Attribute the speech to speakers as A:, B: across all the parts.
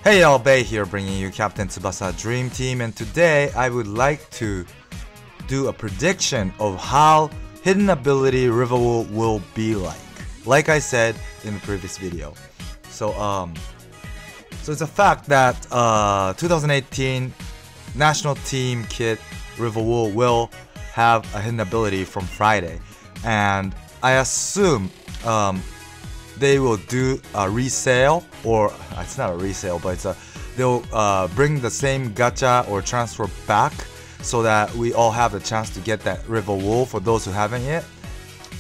A: Hey y'all, Bay here bringing you Captain Tsubasa Dream Team, and today I would like to do a prediction of how hidden ability Rivaul will be like. Like I said in the previous video. So it's a fact that 2018 national team kit Rivaul will have a hidden ability from Friday, and I assume they will do a resale, or it's not a resale, but they'll bring the same gacha or transfer back so that we all have the chance to get that Rivaul for those who haven't yet.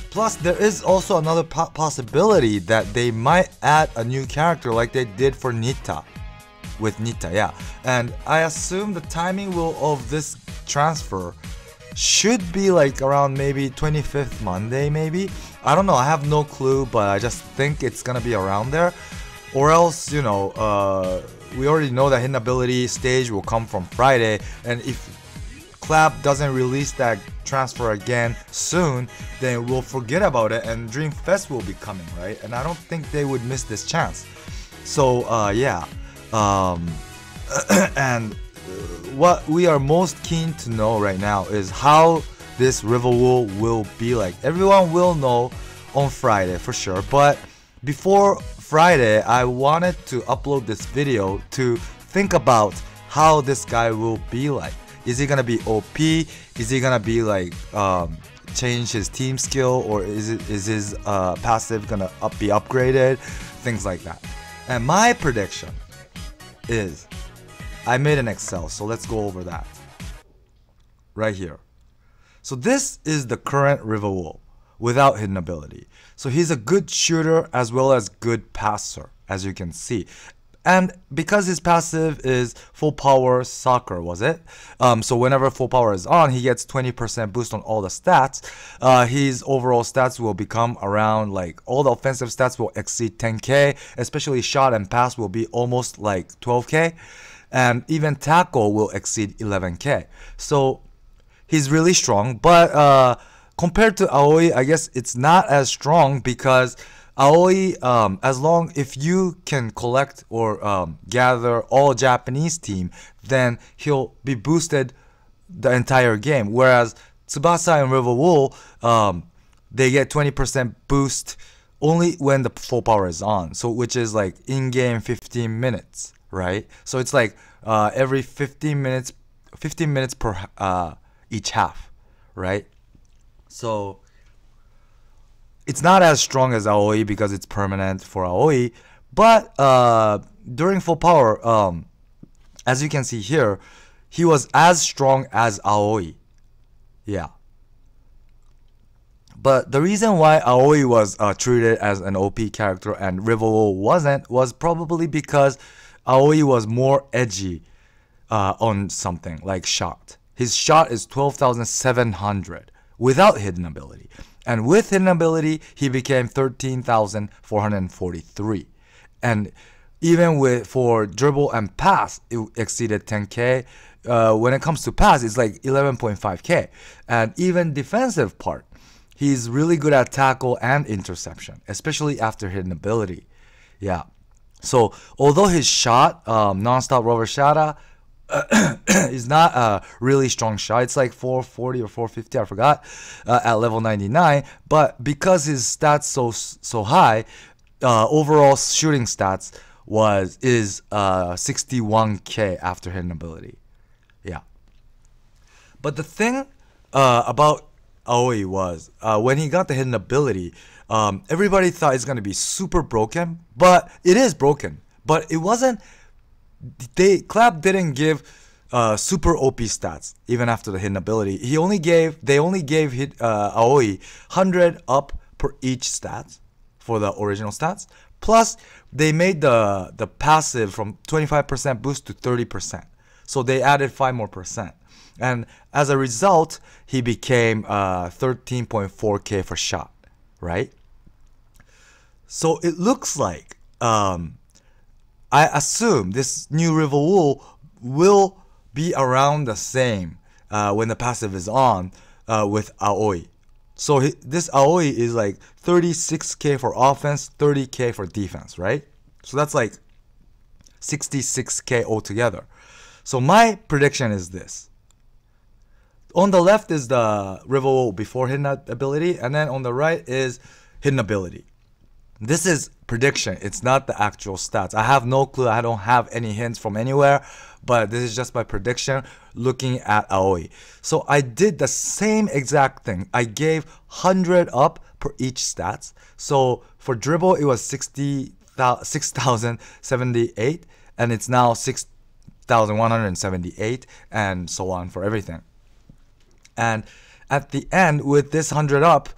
A: Plus, there is also another possibility that they might add a new character like they did for Nita. With Nita, yeah. And I assume the timing of this transfer should be like around maybe 25th Monday, maybe. I don't know, I have no clue, but I just think it's gonna be around there. Or else, you know, we already know that hidden ability stage will come from Friday, and if Clap doesn't release that transfer again soon, then we'll forget about it and Dream Fest will be coming, right? And I don't think they would miss this chance. So yeah, and what we are most keen to know right now is how this Rivaul will be like. Everyone will know on Friday for sure, but before Friday I wanted to upload this video to think about how this guy will be like. Is he gonna be OP? Is he gonna be like change his team skill, or is his passive gonna be upgraded? Things like that. And my prediction is, I made an Excel, so let's go over that right here. So this is the current Rivaul without hidden ability. So he's a good shooter as well as good passer, as you can see. And because his passive is full power soccer, was it? So whenever full power is on, he gets 20% boost on all the stats. His overall stats will become around, like, all the offensive stats will exceed 10k, especially shot and pass will be almost like 12k. And even tackle will exceed 11k. So he's really strong, but compared to Aoi, I guess it's not as strong, because Aoi, if you can collect or gather all Japanese team, then he'll be boosted the entire game. Whereas Tsubasa and Rivaul, they get 20% boost only when the full power is on. So which is like in-game 15 minutes, right? So it's like every 15 minutes per each half, right? So it's not as strong as Aoi because it's permanent for Aoi, but during full power, as you can see here, he was as strong as Aoi. Yeah. But the reason why Aoi was treated as an OP character and Rivaul wasn't was probably because Aoi was more edgy on something like shot. His shot is 12,700 without hidden ability. And with hidden ability, he became 13,443. And even for dribble and pass, it exceeded 10k. When it comes to pass, it's like 11.5k. And even defensive part, he's really good at tackle and interception, especially after hidden ability. Yeah. So although his shot, non-stop rubber shot, is not a really strong shot. It's like 440 or 450, I forgot, at level 99. But because his stats so high, overall shooting stats is 61k after hidden ability. Yeah. But the thing about Aoi was when he got the hidden ability, everybody thought it's gonna be super broken, but it is broken. But it wasn't. Clap didn't give super OP stats even after the hidden ability. They only gave Aoi 100 up per each stats for the original stats. Plus they made the passive from 25% boost to 30%. So they added 5 more percent. And as a result, he became 13.4k for shot, right? So it looks like I assume this new Rivaul will be around the same when the passive is on with Aoi. So this Aoi is like 36k for offense, 30k for defense, right? So that's like 66k altogether. So my prediction is this. On the left is the Rivaul before hidden ability, and then on the right is hidden ability. This is prediction. It's not the actual stats. I have no clue. I don't have any hints from anywhere, but this is just my prediction looking at Aoi. So I did the same exact thing. I gave 100 up per each stats. So for dribble, it was 6,078, and it's now 6,178, and so on for everything. And at the end, with this 100 up,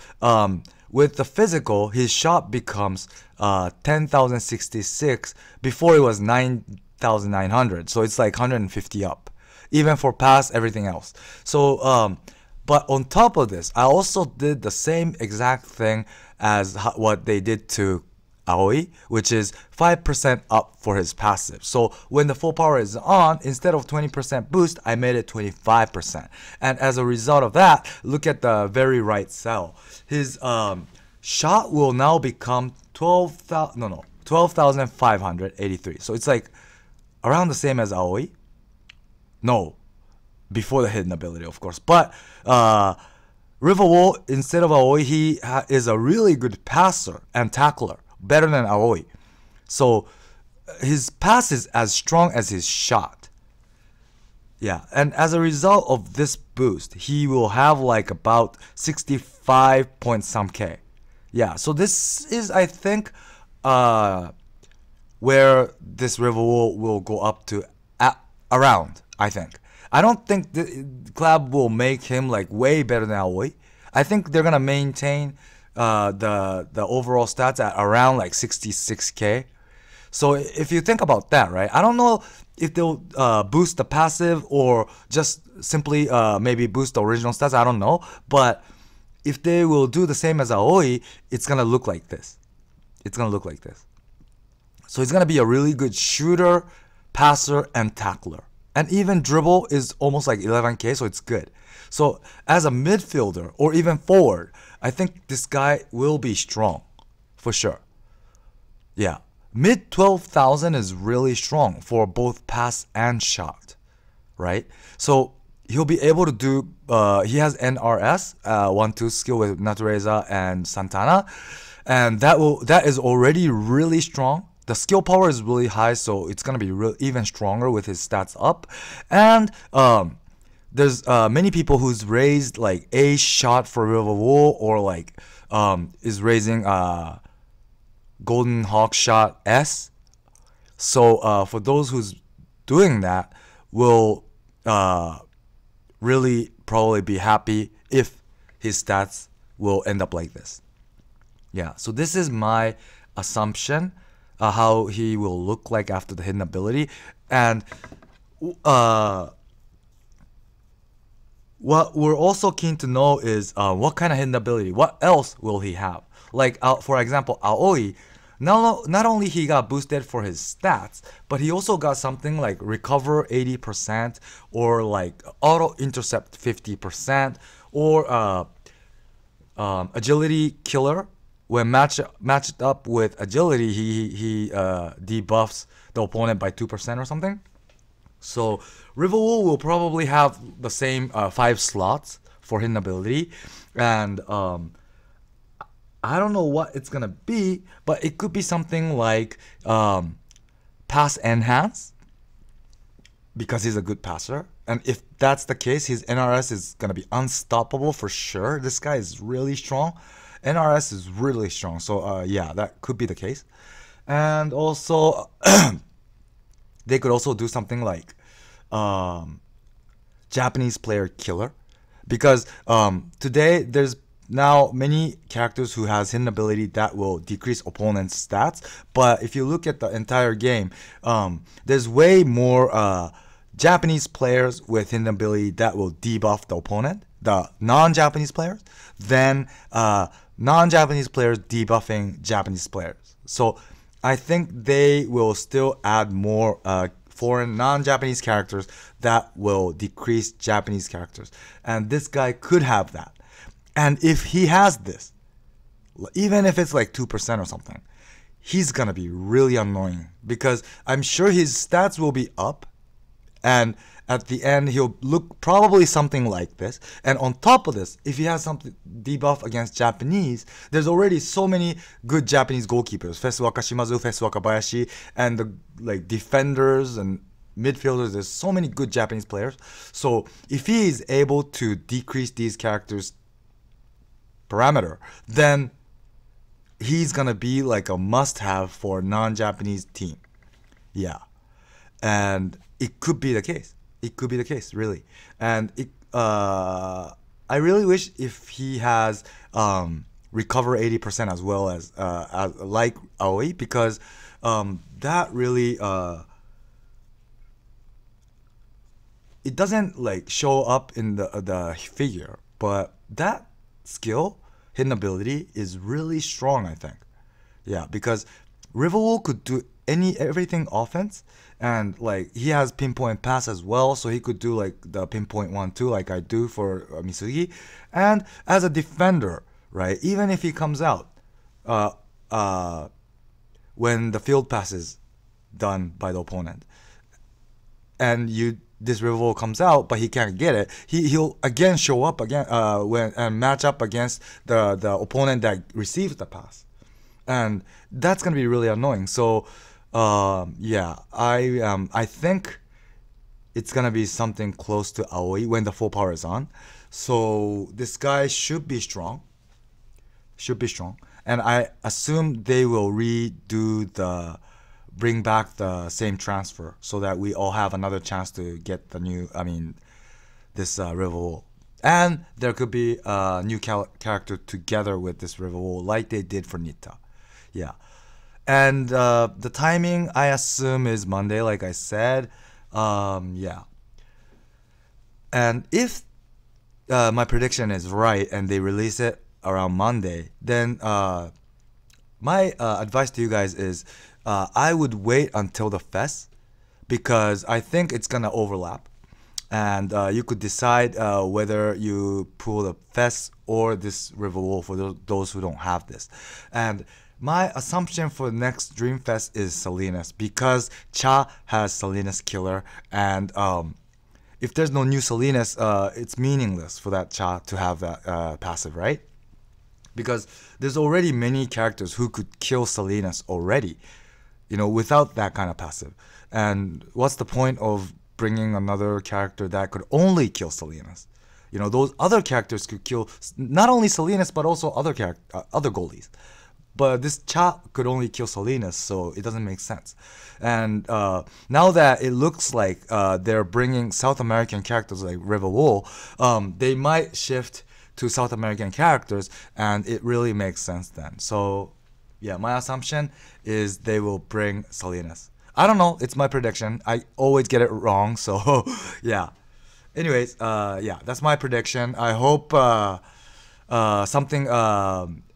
A: with the physical, his shot becomes 10,066. Before it was 9,900, so it's like 150 up, even for pass, everything else. So, but on top of this, I also did the same exact thing as what they did to Aoi, which is 5% up for his passive. So when the full power is on, instead of 20% boost, I made it 25%. And as a result of that, look at the very right cell. His shot will now become 12,583. So it's like around the same as Aoi. No, before the hidden ability, of course. But Rivaul, instead of Aoi, he is a really good passer and tackler, better than Aoi. So his pass is as strong as his shot. Yeah, and as a result of this boost, he will have like about 65 point some K. Yeah, so this is, I think, where this Rivaul will go up to around, I think. I don't think the club will make him like way better than Aoi. I think they're gonna maintain the overall stats at around like 66k. So if you think about that, right? I don't know if they'll boost the passive or just simply maybe boost the original stats. I don't know, but if they will do the same as Aoi, it's gonna look like this. It's gonna look like this. So he's gonna be a really good shooter, passer, and tackler. And even dribble is almost like 11k, so it's good. So as a midfielder or even forward, I think this guy will be strong for sure. Yeah, mid 12,000 is really strong for both pass and shot, right? So he'll be able to do, he has NRS, 1-2 skill with Natureza and Santana, and that is already really strong. The skill power is really high, so it's gonna be even stronger with his stats up. And there's many people who's raised like a shot for Rivaul, or like is raising Golden Hawk shot S. So for those who's doing that, will really probably be happy if his stats will end up like this. Yeah, so this is my assumption, how he will look like after the hidden ability. And what we're also keen to know is what kind of hidden ability, what else will he have? Like for example, Aoi, not only he got boosted for his stats, but he also got something like recover 80%, or like auto intercept 50%, or agility killer. When matched up with agility, he debuffs the opponent by 2% or something. So Rivaul will probably have the same 5 slots for hidden ability, and I don't know what it's gonna be, but it could be something like pass enhance, because he's a good passer. And if that's the case, his NRS is gonna be unstoppable for sure. This guy is really strong. NRS is really strong, so yeah, that could be the case. And also they could also do something like Japanese player killer, because today there's now many characters who has hidden ability that will decrease opponent's stats, but if you look at the entire game, there's way more Japanese players with hidden ability that will debuff the opponent, the non-Japanese players, than non-Japanese players debuffing Japanese players. So I think they will still add more foreign non-Japanese characters that will decrease Japanese characters, and this guy could have that. And if he has this, even if it's like 2% or something, he's gonna be really annoying because I'm sure his stats will be up, and at the end he'll look probably something like this. And on top of this, if he has something debuff against Japanese, there's already so many good Japanese goalkeepers, Fesu Wakashimazu, Fesu Wakabayashi, and the like defenders and midfielders. There's so many good Japanese players. So if he is able to decrease these characters parameter, then he's gonna be like a must-have for a non-Japanese team. Yeah, and it could be the case. It could be the case, really. And I really wish if he has recover 80% as well as like Aoi, because that really it doesn't like show up in the figure, but that skill, hidden ability, is really strong, I think. Yeah, because Rivaul could do everything offense, and like he has pinpoint pass as well, so he could do like the pinpoint 1-2 like I do for Misugi. And as a defender, right, even if he comes out when the field pass is done by the opponent, and this Rivaul comes out but he can't get it, he'll again show up again and match up against the opponent that receives the pass, and that's gonna be really annoying. So yeah, I think it's gonna be something close to Aoi when the full power is on. So this guy should be strong, and I assume they will bring back the same transfer so that we all have another chance to get the new, this Rivaul. And there could be a new character together with this Rivaul like they did for Nita. Yeah. And the timing, I assume, is Monday, like I said. Yeah. And if my prediction is right and they release it around Monday, then my advice to you guys is I would wait until the fest, because I think it's gonna overlap, and you could decide whether you pull the fest or this Rivaul for those who don't have this. And my assumption for next Dreamfest is Salinas, because Cha has Salinas Killer, and if there's no new Salinas, it's meaningless for that Cha to have that passive, right? Because there's already many characters who could kill Salinas already, you know, without that kind of passive. And what's the point of bringing another character that could only kill Salinas? You know, those other characters could kill not only Salinas but also other goalies. But this Cha could only kill Salinas, so it doesn't make sense. And now that it looks like they're bringing South American characters like Rivaul, they might shift to South American characters, and it really makes sense then. So yeah, my assumption is they will bring Salinas. I don't know, it's my prediction. I always get it wrong, so yeah. Anyways, yeah, that's my prediction. I hope something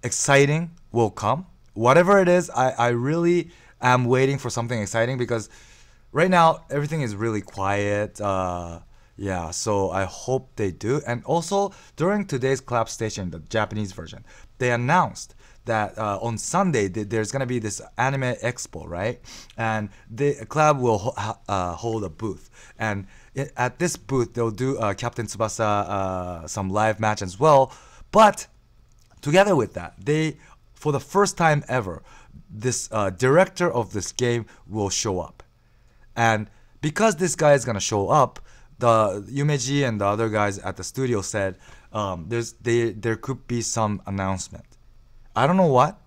A: exciting will come. Whatever it is, I really am waiting for something exciting, because right now everything is really quiet. Yeah, so I hope they do. And also during today's Clap Station, the Japanese version, they announced that on Sunday there's gonna be this anime expo, right? And the club will hold a booth, and at this booth they'll do Captain Tsubasa some live match as well. But together with that, for the first time ever, this director of this game will show up. And because this guy is gonna show up, the Yumeji and the other guys at the studio said there could be some announcement. I don't know what.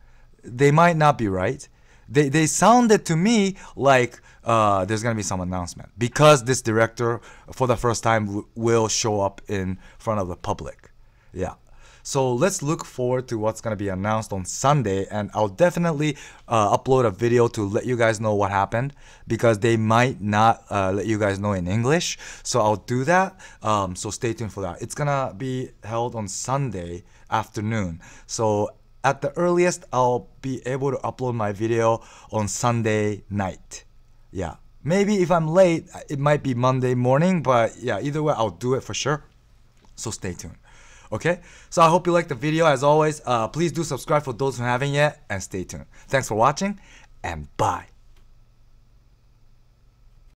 A: They might not be right. They sounded to me like there's gonna be some announcement, because this director for the first time will show up in front of the public. Yeah. So let's look forward to what's gonna be announced on Sunday, and I'll definitely upload a video to let you guys know what happened, because they might not let you guys know in English. So I'll do that. So stay tuned for that. It's gonna be held on Sunday afternoon. So at the earliest, I'll be able to upload my video on Sunday night. Yeah, maybe if I'm late, it might be Monday morning, but yeah, either way, I'll do it for sure. So stay tuned. Okay? So I hope you liked the video. As always, please do subscribe for those who haven't yet, and stay tuned. Thanks for watching, and bye.